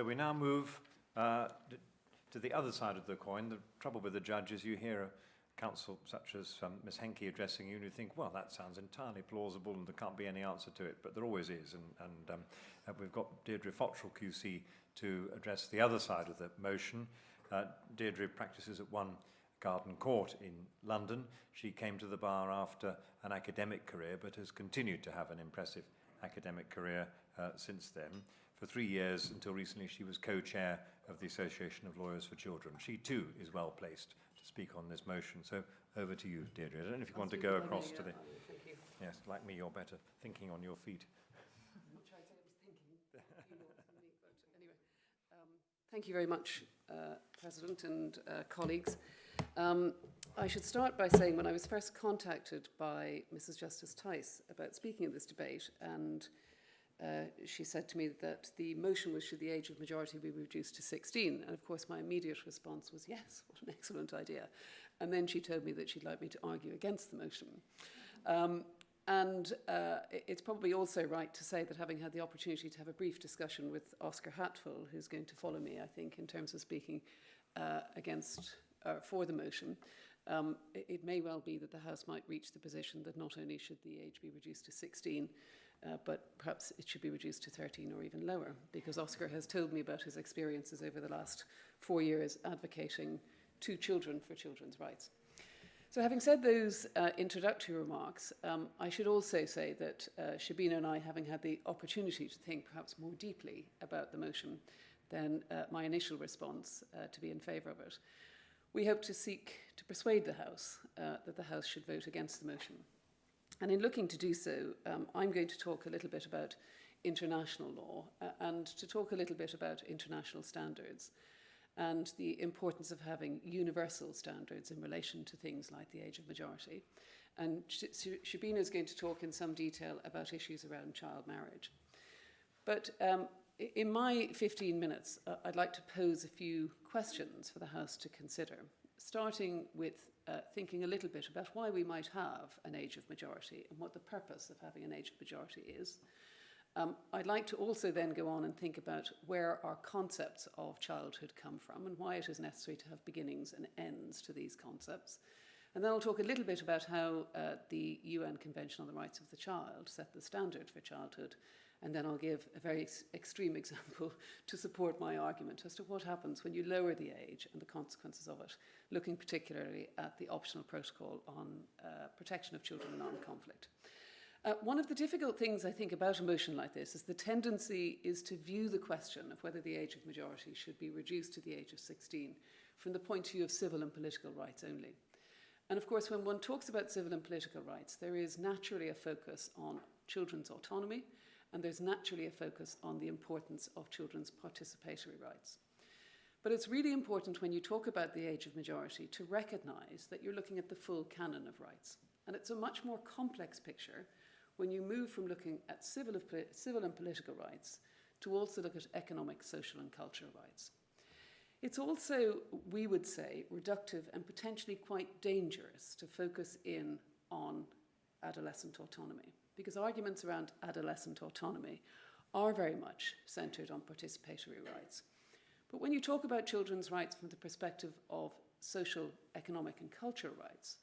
we now move to the other side of the coin. The trouble with the judge is you hear a counsel such as Ms. Henke addressing you and you think, well, that sounds entirely plausible and there can't be any answer to it, but there always is. And we've got Deirdre Fottrell QC to address the other side of the motion. Deirdre practices at One Garden Court in London. She came to the bar after an academic career, but has continued to have an impressive academic career since then. For 3 years, until recently, she was co-chair of the Association of Lawyers for Children. She too is well placed to speak on this motion. So over to you, Deirdre. I don't know if you want to go across to the... Thank you. Yes, like me, you're better thinking on your feet. I'm not sure I'd say I was thinking. But anyway, thank you very much, President and colleagues. I should start by saying when I was first contacted by Mrs. Justice Tice about speaking in this debate, and she said to me that the motion was should the age of majority be reduced to 16. And of course, my immediate response was, yes, what an excellent idea. And then she told me that she'd like me to argue against the motion. It's probably also right to say that having had the opportunity to have a brief discussion with Oscar Hatfull, who's going to follow me, I think, in terms of speaking for the motion, it may well be that the House might reach the position that not only should the age be reduced to 16, but perhaps it should be reduced to 13 or even lower, because Oscar has told me about his experiences over the last 4 years advocating to children for children's rights. So having said those introductory remarks, I should also say that Shabina and I, having had the opportunity to think perhaps more deeply about the motion than my initial response to be in favour of it, we hope to seek to persuade the House that the House should vote against the motion. And in looking to do so, I'm going to talk a little bit about international law and to talk a little bit about international standards and the importance of having universal standards in relation to things like the age of majority. And Shabina is going to talk in some detail about issues around child marriage. But in my 15 minutes, I'd like to pose a few questions for the House to consider, starting with thinking a little bit about why we might have an age of majority and what the purpose of having an age of majority is. I'd like to also then go on and think about where our concepts of childhood come from and why it is necessary to have beginnings and ends to these concepts. And then I'll talk a little bit about how the UN Convention on the Rights of the Child set the standard for childhood. And then I'll give a very extreme example to support my argument as to what happens when you lower the age and the consequences of it, looking particularly at the optional protocol on protection of children in armed conflict. One of the difficult things, I think, about a motion like this is the tendency is to view the question of whether the age of majority should be reduced to the age of 16 from the point of view of civil and political rights only. And of course, when one talks about civil and political rights, there is naturally a focus on children's autonomy, and there's naturally a focus on the importance of children's participatory rights. But it's really important when you talk about the age of majority to recognise that you're looking at the full canon of rights. And it's a much more complex picture when you move from looking at civil and political rights to also look at economic, social and cultural rights. It's also, we would say, reductive and potentially quite dangerous to focus in on adolescent autonomy, because arguments around adolescent autonomy are very much centred on participatory rights. But when you talk about children's rights from the perspective of social, economic and cultural rights,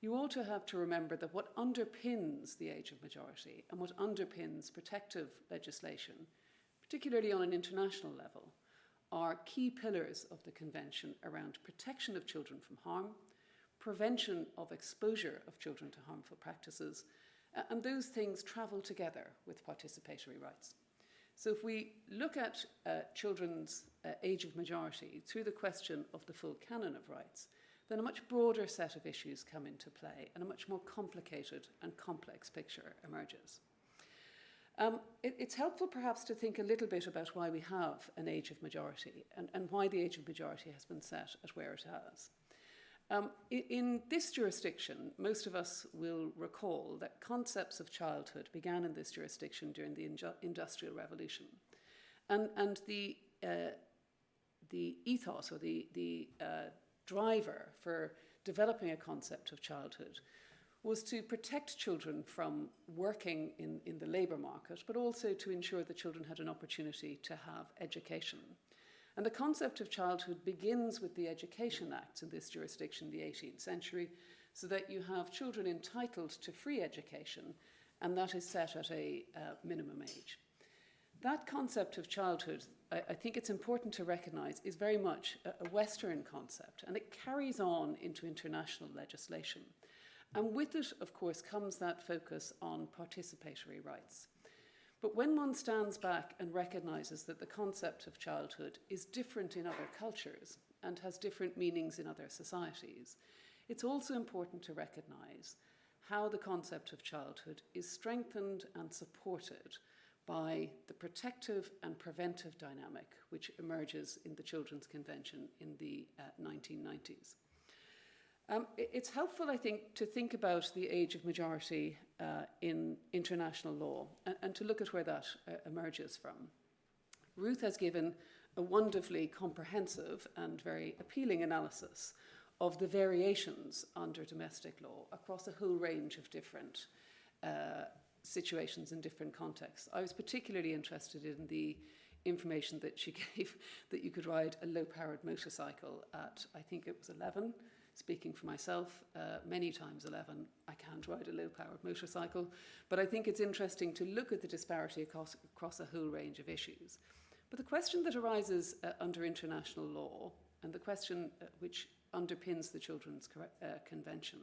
you also have to remember that what underpins the age of majority and what underpins protective legislation, particularly on an international level, are key pillars of the Convention around protection of children from harm, prevention of exposure of children to harmful practices, and those things travel together with participatory rights. So if we look at children's age of majority through the question of the full canon of rights, then a much broader set of issues come into play and a much more complicated and complex picture emerges. It's helpful perhaps to think a little bit about why we have an age of majority and why the age of majority has been set at where it has. In this jurisdiction, most of us will recall that concepts of childhood began in this jurisdiction during the Industrial Revolution. And the ethos or the driver for developing a concept of childhood was to protect children from working in the labour market, but also to ensure that children had an opportunity to have education. And the concept of childhood begins with the Education Acts in this jurisdiction, the 18th century, so that you have children entitled to free education, and that is set at a minimum age. That concept of childhood, I think it's important to recognise, is very much a Western concept, and it carries on into international legislation. And with it, of course, comes that focus on participatory rights. But when one stands back and recognises that the concept of childhood is different in other cultures and has different meanings in other societies, it's also important to recognise how the concept of childhood is strengthened and supported by the protective and preventive dynamic which emerges in the Children's Convention in the 1990s. It's helpful, I think, to think about the age of majority in international law and to look at where that emerges from. Ruth has given a wonderfully comprehensive and very appealing analysis of the variations under domestic law across a whole range of different situations and different contexts. I was particularly interested in the information that she gave that you could ride a low-powered motorcycle at, I think it was 11. Speaking for myself, many times 11, I can't ride a low-powered motorcycle, but I think it's interesting to look at the disparity across a whole range of issues. But the question that arises under international law, and the question which underpins the Children's Convention,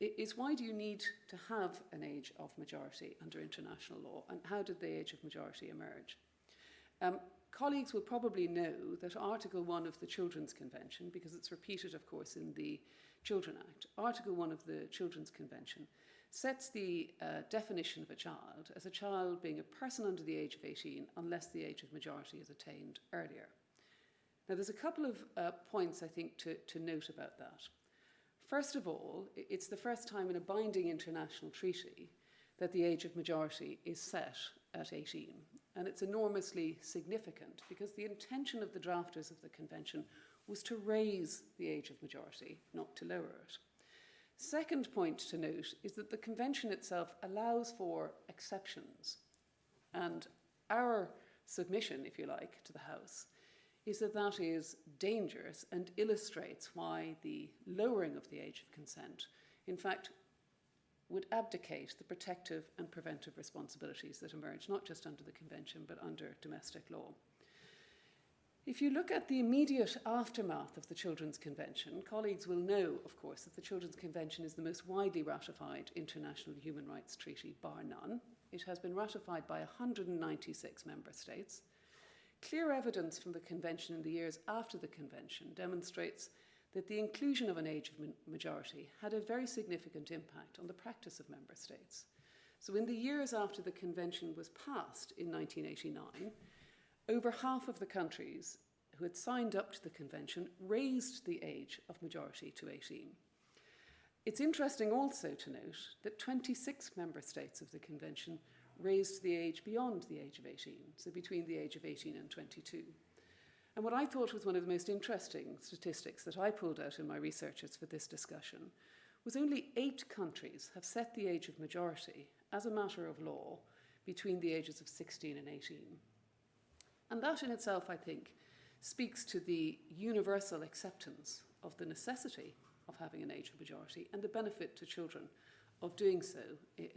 is why do you need to have an age of majority under international law, and how did the age of majority emerge? Colleagues will probably know that Article 1 of the Children's Convention, because it's repeated, of course, in the Children Act, Article 1 of the Children's Convention sets the definition of a child as a child being a person under the age of 18 unless the age of majority is attained earlier. Now, there's a couple of points, I think, to note about that. First of all, it's the first time in a binding international treaty that the age of majority is set at 18. And it's enormously significant because the intention of the drafters of the convention was to raise the age of majority, not to lower it. Second point to note is that the convention itself allows for exceptions. And our submission, if you like, to the House is that that is dangerous and illustrates why the lowering of the age of consent, in fact, would abdicate the protective and preventive responsibilities that emerge, not just under the Convention, but under domestic law. If you look at the immediate aftermath of the Children's Convention, colleagues will know, of course, that the Children's Convention is the most widely ratified international human rights treaty, bar none. It has been ratified by 196 member states. Clear evidence from the Convention in the years after the Convention demonstrates that the inclusion of an age of majority had a very significant impact on the practice of member states. So in the years after the Convention was passed in 1989, over half of the countries who had signed up to the Convention raised the age of majority to 18. It's interesting also to note that 26 member states of the Convention raised the age beyond the age of 18, so between the age of 18 and 22. And what I thought was one of the most interesting statistics that I pulled out in my researches for this discussion was only 8 countries have set the age of majority as a matter of law between the ages of 16 and 18. And that in itself, I think, speaks to the universal acceptance of the necessity of having an age of majority and the benefit to children of doing so,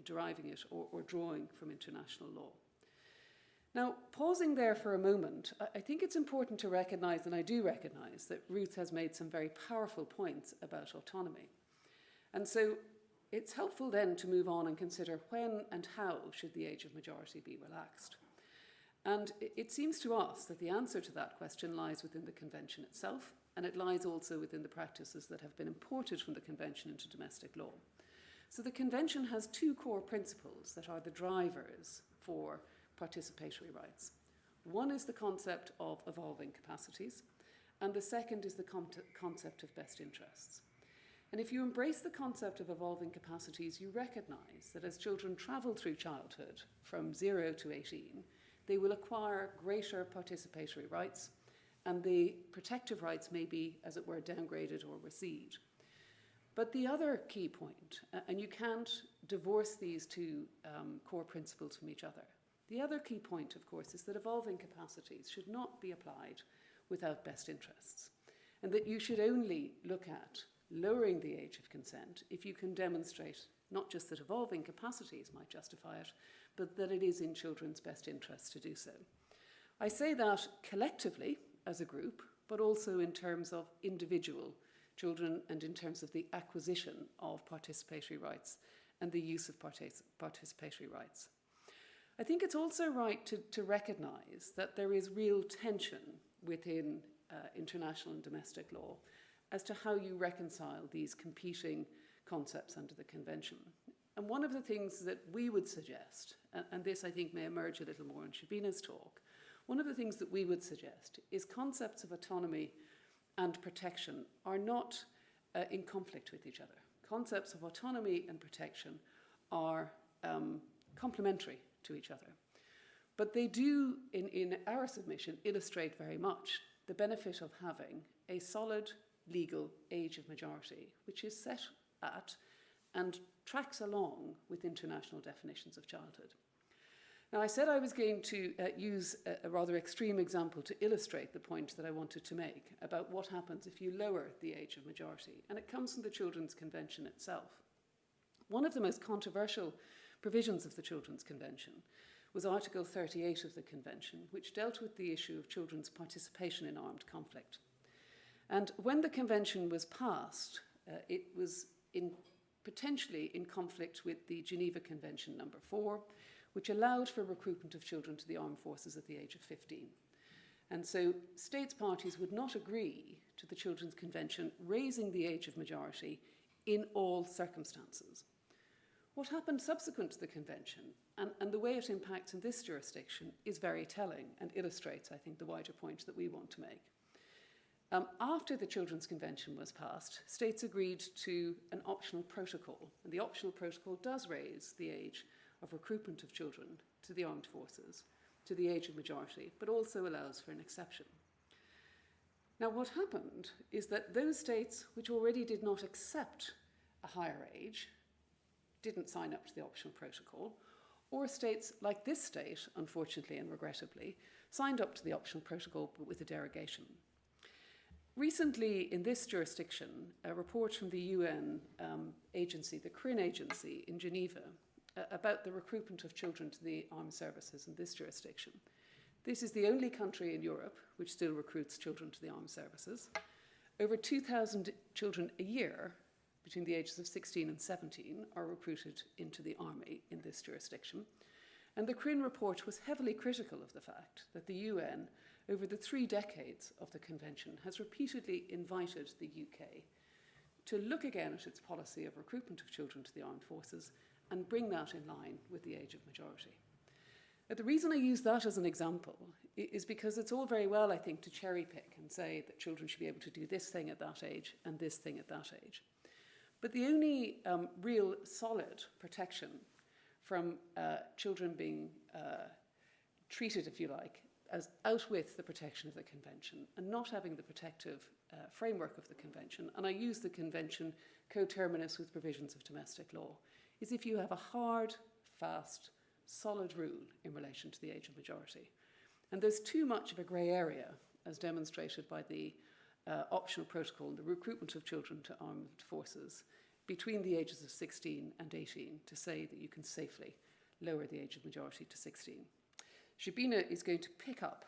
deriving it or drawing from international law. Now, pausing there for a moment, I think it's important to recognise, and I do recognise, that Ruth has made some very powerful points about autonomy. And so it's helpful then to move on and consider when and how should the age of majority be relaxed. And it seems to us that the answer to that question lies within the Convention itself, and it lies also within the practices that have been imported from the Convention into domestic law. So the Convention has 2 core principles that are the drivers for participatory rights. One is the concept of evolving capacities, and the second is the concept of best interests. And if you embrace the concept of evolving capacities, you recognise that as children travel through childhood from 0 to 18, they will acquire greater participatory rights, and the protective rights may be, as it were, downgraded or recede. But the other key point, and you can't divorce these two core principles from each other, the other key point, of course, is that evolving capacities should not be applied without best interests, and that you should only look at lowering the age of consent if you can demonstrate not just that evolving capacities might justify it, but that it is in children's best interests to do so. I say that collectively as a group, but also in terms of individual children and in terms of the acquisition of participatory rights and the use of participatory rights. I think it's also right to recognise that there is real tension within international and domestic law as to how you reconcile these competing concepts under the Convention. And one of the things that we would suggest, and this I think may emerge a little more in Shabina's talk, one of the things that we would suggest is concepts of autonomy and protection are not in conflict with each other. Concepts of autonomy and protection are complementary to each other. But they do, in our submission, illustrate very much the benefit of having a solid legal age of majority, which is set at and tracks along with international definitions of childhood. Now, I said I was going to use a rather extreme example to illustrate the point that I wanted to make about what happens if you lower the age of majority, and it comes from the Children's Convention itself. One of the most controversial provisions of the Children's Convention was Article 38 of the Convention, which dealt with the issue of children's participation in armed conflict. And when the Convention was passed, it was potentially in conflict with the Geneva Convention number 4, which allowed for recruitment of children to the armed forces at the age of 15. And so states parties would not agree to the Children's Convention raising the age of majority in all circumstances. What happened subsequent to the Convention, and the way it impacts in this jurisdiction, is very telling and illustrates, I think, the wider point that we want to make. After the Children's Convention was passed, states agreed to an optional protocol, and the optional protocol does raise the age of recruitment of children to the armed forces to the age of majority, but also allows for an exception. Now, what happened is that those states which already did not accept a higher age didn't sign up to the optional protocol, or states like this state, unfortunately and regrettably, signed up to the optional protocol but with a derogation. Recently, in this jurisdiction, a report from the UN agency, the CRIN agency in Geneva, about the recruitment of children to the armed services in this jurisdiction. This is the only country in Europe which still recruits children to the armed services. Over 2,000 children a year between the ages of 16 and 17 are recruited into the army in this jurisdiction. And the CRIN report was heavily critical of the fact that the UN, over the 3 decades of the Convention, has repeatedly invited the UK to look again at its policy of recruitment of children to the armed forces and bring that in line with the age of majority. The reason I use that as an example is because it's all very well, I think, to cherry pick and say that children should be able to do this thing at that age and this thing at that age. But the only real solid protection from children being treated, if you like, as out with the protection of the Convention and not having the protective framework of the Convention, and I use the Convention coterminous with provisions of domestic law, is if you have a hard, fast, solid rule in relation to the age of majority. And there's too much of a grey area, as demonstrated by the optional protocol, the recruitment of children to armed forces between the ages of 16 and 18 to say that you can safely lower the age of majority to 16. Shabina is going to pick up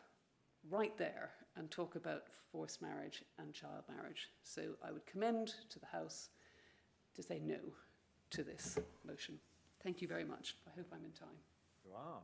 right there and talk about forced marriage and child marriage. So I would commend to the House to say no to this motion. Thank you very much. I hope I'm in time. You are.